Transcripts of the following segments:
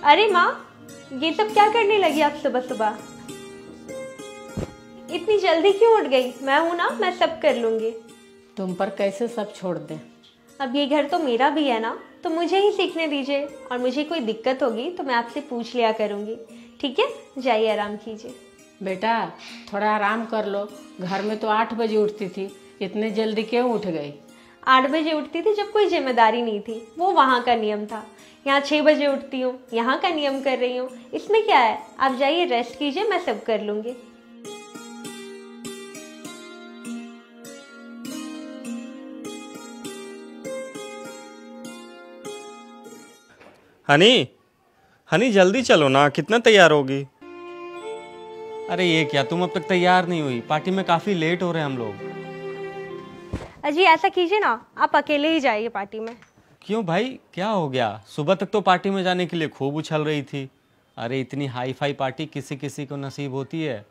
अरे माँ, ये सब क्या करने लगी आप सुबह सुबह? इतनी जल्दी क्यों उठ गई? मैं हूं ना, मैं सब कर लूंगी। तुम पर कैसे सब छोड़ दें। अब ये घर तो मेरा भी है ना, तो मुझे ही सीखने दीजिए, और मुझे कोई दिक्कत होगी तो मैं आपसे पूछ लिया करूंगी। ठीक है, जाइए आराम कीजिए। बेटा थोड़ा आराम कर लो। घर में तो 8 बजे उठती थी, इतने जल्दी क्यों उठ गई? 8 बजे उठती थी जब कोई जिम्मेदारी नहीं थी, वो वहाँ का नियम था। यहाँ 6 बजे उठती हूँ, यहाँ का नियम कर रही हूँ, इसमें क्या है? आप जाइए, रेस्ट कीजिए, मैं सब कर लूंगी। हनी, हनी जल्दी चलो ना, कितना तैयार होगी? अरे ये क्या, तुम अब तक तैयार नहीं हुई? पार्टी में काफी लेट हो रहे हैं हम लोग। अजी ऐसा कीजिए ना, आप अकेले ही जाइए पार्टी में। क्यों भाई, क्या हो गया? सुबह तक तो पार्टी में जाने के लिए खूब उछल रही थी। अरे इतनी हाई फाई पार्टी किसी किसी को नसीब होती है।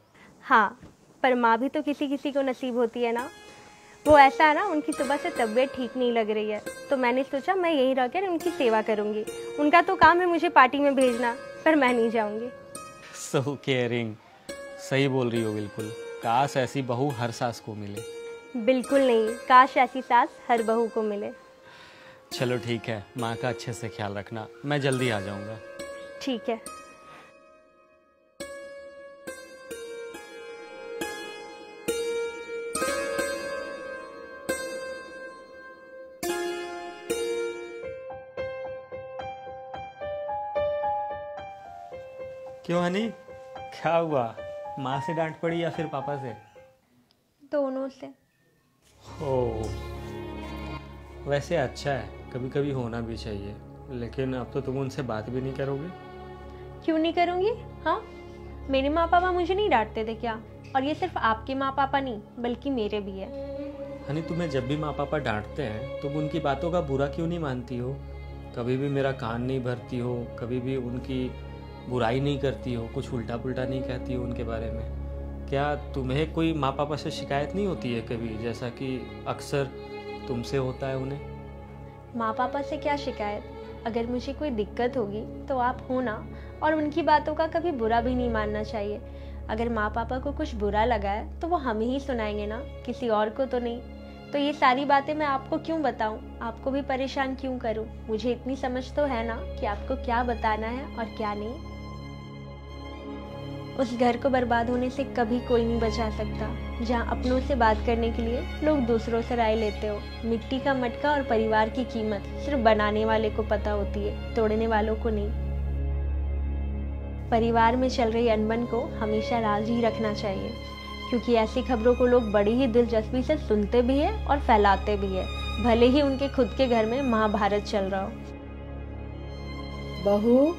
हाँ, पर माँ भी तो किसी किसी को नसीब होती है ना। वो ऐसा है ना, उनकी सुबह से तबीयत ठीक नहीं लग रही है, तो मैंने सोचा मैं यहीं रहकर उनकी सेवा करूंगी। उनका तो काम है मुझे पार्टी में भेजना, पर मैं नहीं जाऊंगी। सो केयरिंग, सही बोल रही हो बिल्कुल। काश ऐसी बहू हर सास को मिले। बिल्कुल नहीं, काश ऐसी सास हर बहू को मिले। चलो ठीक है, माँ का अच्छे से ख्याल रखना, मैं जल्दी आ जाऊंगा। ठीक है। क्यों हनी, क्या हुआ? माँ से डांट पड़ी या फिर पापा से? दोनों से। ओ, वैसे अच्छा है, कभी कभी होना भी चाहिए। लेकिन अब तो तुम उनसे बात भी नहीं करोगे? क्यों नहीं करूंगी? हाँ, मेरे माँ पापा मुझे नहीं डांटते थे क्या? और ये सिर्फ आपके माँ पापा नहीं, बल्कि मेरे भी है। हनी, तुम्हें जब भी माँ पापा डांटते हैं तुम उनकी बातों का बुरा क्यों नहीं मानती हो? कभी भी मेरा कान नहीं भरती हो, कभी भी उनकी बुराई नहीं करती हो, कुछ उल्टा पुल्टा नहीं कहती हो उनके बारे में। क्या तुम्हें कोई माँ पापा से शिकायत नहीं होती है कभी, जैसा कि अक्सर तुमसे होता है उन्हें? माँ पापा से क्या शिकायत? अगर मुझे कोई दिक्कत होगी तो आप हो ना, और उनकी बातों का कभी बुरा भी नहीं मानना चाहिए। अगर माँ पापा को कुछ बुरा लगा है तो वो हमें ही सुनाएंगे ना, किसी और को तो नहीं। तो ये सारी बातें मैं आपको क्यों बताऊं, आपको भी परेशान क्यों करूं? मुझे इतनी समझ तो है ना कि आपको क्या बताना है और क्या नहीं। उस घर को बर्बाद होने से कभी कोई नहीं बचा सकता, जहाँ अपनों से बात करने के लिए लोग दूसरों से राय लेते हो। मिट्टी का मटका और परिवार की कीमत सिर्फ बनाने वाले को पता होती है, तोड़ने वालों को नहीं। परिवार में चल रही अनबन को हमेशा राज ही रखना चाहिए, क्योंकि ऐसी खबरों को लोग बड़ी ही दिलचस्पी से सुनते भी है और फैलाते भी है, भले ही उनके खुद के घर में महाभारत चल रहा हो। बहू,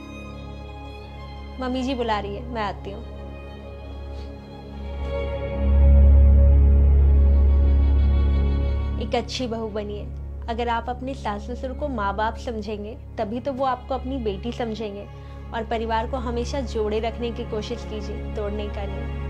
मम्मी जी बुला रही है, मैं आती हूँ। एक अच्छी बहू बनिए। अगर आप अपने सास ससुर को माँ बाप समझेंगे, तभी तो वो आपको अपनी बेटी समझेंगे। और परिवार को हमेशा जोड़े रखने की कोशिश कीजिए, तोड़ने का नहीं।